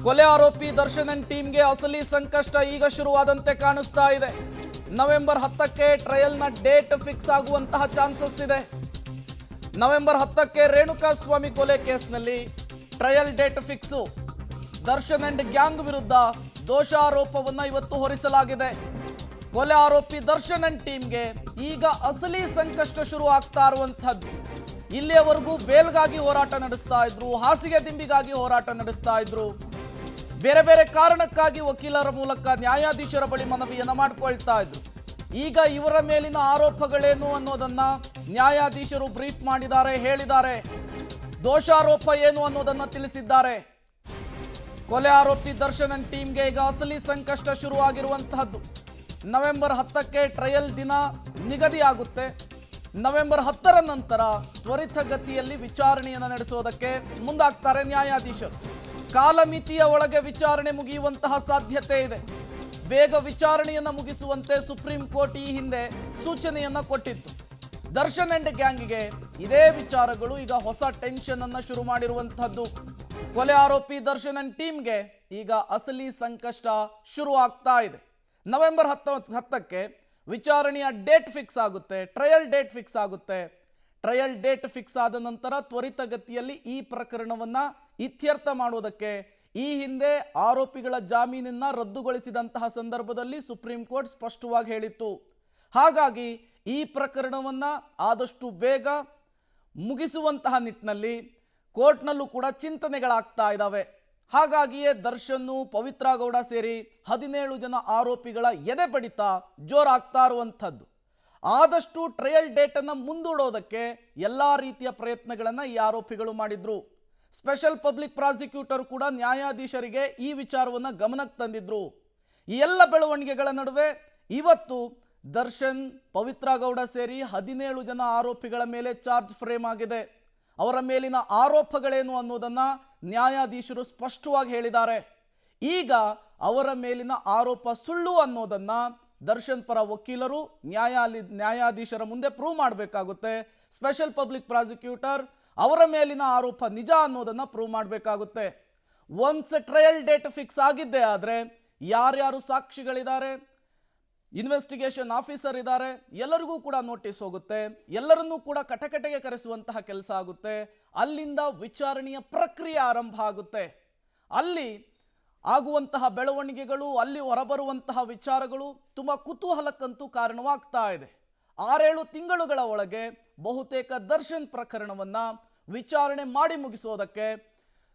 ಕೊಲೆ ಆರೋಪಿ ದರ್ಶನ್ ಟೀಮ್ಗೆ ಅಸಲಿ ಸಂಕಷ್ಟ ಈಗ ಶುರುವಾದಂತೆ ಕಾಣಿಸ್ತಾ ಇದೆ. ನವೆಂಬರ್ 10ಕ್ಕೆ ಟ್ರಯಲ್ನ ಡೇಟ್ ಫಿಕ್ಸ್ ಆಗುವಂತಹ ಚಾನ್ಸಸ್ ಇದೆ. ನವೆಂಬರ್ 10ಕ್ಕೆ ರೇಣುಕಾಸ್ವಾಮಿ ಕೊಲೆ ಕೇಸ್ನಲ್ಲಿ trial date fix. Darshan and gang ವಿರುದ್ಧ ದೋಷಾರೋಪವನ್ನು ಇವತ್ತು ಹೊರಿಸಲಾಗಿದೆ. ಕೊಲೆ ಆರೋಪಿ ದರ್ಶನ್ ಅಂಡ್ ಟೀಮ್ಗೆ ಈಗ ಅಸಲಿ ಸಂಕಷ್ಟ ಶುರು ಆಗ್ತಾ ಇರುವಂತಹದ್ದು. ಇಲ್ಲಿಯವರೆಗೂ ಬೇಲ್ಗಾಗಿ ಹೋರಾಟ ನಡೆಸ್ತಾ ಇದ್ರು, ಹಾಸಿಗೆ ದಿಂಬಿಗಾಗಿ ಹೋರಾಟ ನಡೆಸ್ತಾ ಇದ್ರು, ಬೇರೆ ಬೇರೆ ಕಾರಣಕ್ಕಾಗಿ ವಕೀಲರ ಮೂಲಕ ನ್ಯಾಯಾಧೀಶರ ಬಳಿ ಮನವಿಯನ್ನ ಮಾಡಿಕೊಳ್ತಾ ಇದ್ರು. ಈಗ ಇವರ ಮೇಲಿನ ಆರೋಪಗಳೇನು ಅನ್ನೋದನ್ನ ನ್ಯಾಯಾಧೀಶರು ಬ್ರೀಫ್ ಮಾಡಿದ್ದಾರೆ, ಹೇಳಿದ್ದಾರೆ. ದೋಷಾರೋಪ ಏನು ಅನ್ನೋದನ್ನ ತಿಳಿಸಿದ್ದಾರೆ. ಕೊಲೆ ಆರೋಪಿ ದರ್ಶನ್ ಅಂಡ್ ಟೀಮ್ಗೆ ಈಗ ಅಸಲಿ ಸಂಕಷ್ಟ ಶುರುವಾಗಿರುವಂತಹದ್ದು. ನವೆಂಬರ್ 10ಕ್ಕೆ ಟ್ರಯಲ್ ದಿನ ನಿಗದಿಯಾಗುತ್ತೆ. ನವೆಂಬರ್ 10ರ ನಂತರ ತ್ವರಿತಗತಿಯಲ್ಲಿ ವಿಚಾರಣೆಯನ್ನು ನಡೆಸೋದಕ್ಕೆ ಮುಂದಾಗ್ತಾರೆ ನ್ಯಾಯಾಧೀಶರು. ಕಾಲಮಿತಿಯ ಒಳಗೆ ವಿಚಾರಣೆ ಮುಗಿಯುವಂತಹ ಸಾಧ್ಯತೆ ಇದೆ. ಬೇಗ ವಿಚಾರಣೆಯನ್ನು ಮುಗಿಸುವಂತೆ ಸುಪ್ರೀಂ ಕೋರ್ಟ್ ಈ ಹಿಂದೆ ಸೂಚನೆಯನ್ನ ಕೊಟ್ಟಿತ್ತು. ದರ್ಶನ್ ಅಂಡ್ ಗ್ಯಾಂಗಿಗೆ ಇದೇ ವಿಚಾರಗಳು ಈಗ ಹೊಸ ಟೆನ್ಷನ್ ಅನ್ನ ಶುರು ಮಾಡಿರುವಂತಹದ್ದು. ಕೊಲೆ ಆರೋಪಿ ದರ್ಶನ್ ಅಂಡ್ ಟೀಮ್ಗೆ ಈಗ ಅಸಲಿ ಸಂಕಷ್ಟ ಶುರು ಆಗ್ತಾ ಇದೆ. ನವೆಂಬರ್ 10ಕ್ಕೆ ವಿಚಾರಣೆಯ ಡೇಟ್ ಫಿಕ್ಸ್ ಆಗುತ್ತೆ, ಟ್ರಯಲ್ ಡೇಟ್ ಫಿಕ್ಸ್ ಆಗುತ್ತೆ. ಟ್ರಯಲ್ ಡೇಟ್ ಫಿಕ್ಸ್ ಆದ ನಂತರ ತ್ವರಿತಗತಿಯಲ್ಲಿ ಈ ಪ್ರಕರಣವನ್ನ ಇತ್ಯರ್ಥ ಮಾಡುವುದಕ್ಕೆ ಈ ಹಿಂದೆ ಆರೋಪಿಗಳ ಜಾಮೀನನ್ನ ರದ್ದುಗೊಳಿಸಿದಂತಹ ಸಂದರ್ಭದಲ್ಲಿ ಸುಪ್ರೀಂ ಕೋರ್ಟ್ ಸ್ಪಷ್ಟವಾಗಿ ಹೇಳಿತ್ತು. ಹಾಗಾಗಿ ಈ ಪ್ರಕರಣವನ್ನ ಆದಷ್ಟು ಬೇಗ ಮುಗಿಸುವಂತಹ ನಿಟ್ಟಿನಲ್ಲಿ ಕೋರ್ಟ್ನಲ್ಲೂ ಕೂಡ ಚಿಂತನೆಗಳಾಗ್ತಾ ಇದ್ದಾವೆ. ಹಾಗಾಗಿಯೇ ದರ್ಶನ್ನು, ಪವಿತ್ರ ಗೌಡ ಸೇರಿ 17 ಜನ ಆರೋಪಿಗಳ ಎದೆ ಬಡಿತ ಜೋರಾಗ್ತಾ ಇರುವಂಥದ್ದು. ಆದಷ್ಟು ಟ್ರಯಲ್ ಡೇಟನ್ನು ಮುಂದೂಡೋದಕ್ಕೆ ಎಲ್ಲ ರೀತಿಯ ಪ್ರಯತ್ನಗಳನ್ನು ಈ ಆರೋಪಿಗಳು ಮಾಡಿದ್ರು. ಸ್ಪೆಷಲ್ ಪಬ್ಲಿಕ್ ಪ್ರಾಸಿಕ್ಯೂಟರ್ ಕೂಡ ನ್ಯಾಯಾಧೀಶರಿಗೆ ಈ ವಿಚಾರವನ್ನು ಗಮನಕ್ಕೆ ತಂದಿದ್ರು. ಈ ಎಲ್ಲ ಬೆಳವಣಿಗೆಗಳ ನಡುವೆ ಇವತ್ತು ದರ್ಶನ್, ಪವಿತ್ರ ಗೌಡ ಸೇರಿ 17 ಜನ ಆರೋಪಿಗಳ ಮೇಲೆ ಚಾರ್ಜ್ ಫ್ರೇಮ್ ಆಗಿದೆ. ಅವರ ಮೇಲಿನ ಆರೋಪಗಳೇನು ಅನ್ನೋದನ್ನ ನ್ಯಾಯಾಧೀಶರು ಸ್ಪಷ್ಟವಾಗಿ ಹೇಳಿದ್ದಾರೆ. ಈಗ ಅವರ ಮೇಲಿನ ಆರೋಪ ಸುಳ್ಳು ಅನ್ನೋದನ್ನ ದರ್ಶನ್ ಪರ ವಕೀಲರು ನ್ಯಾಯಾಧೀಶರ ಮುಂದೆ ಪ್ರೂವ್ ಮಾಡಬೇಕಾಗುತ್ತೆ. ಸ್ಪೆಷಲ್ ಪಬ್ಲಿಕ್ ಪ್ರಾಸಿಕ್ಯೂಟರ್ ಅವರ ಮೇಲಿನ ಆರೋಪ ನಿಜ ಅನ್ನೋದನ್ನ ಪ್ರೂವ್ ಮಾಡಬೇಕಾಗುತ್ತೆ. ಒನ್ಸ್ ಟ್ರಯಲ್ ಡೇಟ್ ಫಿಕ್ಸ್ ಆಗಿದ್ದೇ ಆದರೆ ಯಾರ್ಯಾರು ಸಾಕ್ಷಿಗಳಿದ್ದಾರೆ, ಇನ್ವೆಸ್ಟಿಗೇಷನ್ ಆಫೀಸರ್ ಇದ್ದಾರೆ, ಎಲ್ಲರಿಗೂ ಕೂಡ ನೋಟಿಸ್ ಹೋಗುತ್ತೆ. ಎಲ್ಲರನ್ನೂ ಕೂಡ ಕಟಕಟೆಗೆ ಕರೆಸುವಂತಹ ಕೆಲಸ ಆಗುತ್ತೆ. ಅಲ್ಲಿಂದ ವಿಚಾರಣೆಯ ಪ್ರಕ್ರಿಯೆ ಆರಂಭ ಆಗುತ್ತೆ. ಅಲ್ಲಿ ಆಗುವಂತಹ ಬೆಳವಣಿಗೆಗಳು, ಅಲ್ಲಿ ಹೊರಬರುವಂತಹ ವಿಚಾರಗಳು ತುಂಬ ಕುತೂಹಲಕ್ಕಂತೂ ಕಾರಣವಾಗ್ತಾ ಇದೆ. 6-7 ತಿಂಗಳುಗಳ ಒಳಗೆ ಬಹುತೇಕ ದರ್ಶನ್ ಪ್ರಕರಣವನ್ನ ವಿಚಾರಣೆ ಮಾಡಿ ಮುಗಿಸೋದಕ್ಕೆ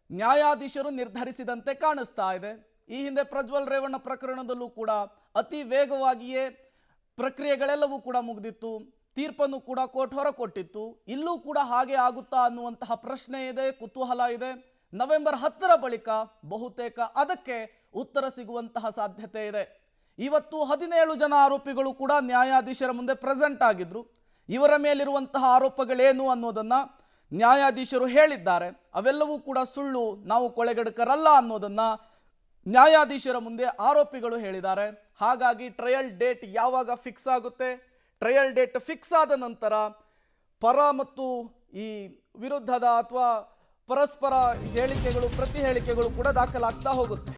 ನ್ಯಾಯಾಧೀಶರು ನಿರ್ಧರಿಸಿದಂತೆ ಕಾಣಿಸ್ತಾ ಇದೆ. ಈ ಹಿಂದೆ ಪ್ರಜ್ವಲ್ ರೇವಣ್ಣ ಪ್ರಕರಣದಲ್ಲೂ ಕೂಡ ಅತಿ ವೇಗವಾಗಿಯೇ ಪ್ರಕ್ರಿಯೆಗಳೆಲ್ಲವೂ ಕೂಡ ಮುಗಿದಿತ್ತು. ತೀರ್ಪನ್ನು ಕೂಡ ಕೋರ್ಟ್ ಹೊರಕೊಟ್ಟಿತ್ತು. ಇಲ್ಲೂ ಕೂಡ ಹಾಗೆ ಆಗುತ್ತಾ ಅನ್ನುವಂತಹ ಪ್ರಶ್ನೆ ಇದೆ, ಕುತೂಹಲ ಇದೆ. ನವೆಂಬರ್ 10ರ ಬಳಿಕ ಬಹುತೇಕ ಅದಕ್ಕೆ ಉತ್ತರ ಸಿಗುವಂತಹ ಸಾಧ್ಯತೆ ಇದೆ. ಇವತ್ತು 17 ಜನ ಆರೋಪಿಗಳು ಕೂಡ ನ್ಯಾಯಾಧೀಶರ ಮುಂದೆ ಪ್ರೆಸೆಂಟ್ ಆಗಿದ್ರು. ಇವರ ಮೇಲಿರುವಂತಹ ಆರೋಪಗಳೇನು ಅನ್ನೋದನ್ನ ನ್ಯಾಯಾಧೀಶರು ಹೇಳಿದ್ದಾರೆ. ಅವೆಲ್ಲವೂ ಕೂಡ ಸುಳ್ಳು, ನಾವು ಕೊಲೆಗಡಕರಲ್ಲ ಅನ್ನೋದನ್ನ ನ್ಯಾಯಾಧೀಶರ ಮುಂದೆ ಆರೋಪಿಗಳು ಹೇಳಿದ್ದಾರೆ. ಹಾಗಾಗಿ ಟ್ರಯಲ್ ಡೇಟ್ ಯಾವಾಗ ಫಿಕ್ಸ್ ಆಗುತ್ತೆ, ಟ್ರಯಲ್ ಡೇಟ್ ಫಿಕ್ಸ್ ಆದ ನಂತರ ಪರ ಮತ್ತು ಈ ವಿರುದ್ಧದ ಅಥವಾ ಪರಸ್ಪರ ಹೇಳಿಕೆಗಳು, ಪ್ರತಿ ಹೇಳಿಕೆಗಳು ಕೂಡ ದಾಖಲಾಗ್ತಾ ಹೋಗುತ್ತೆ.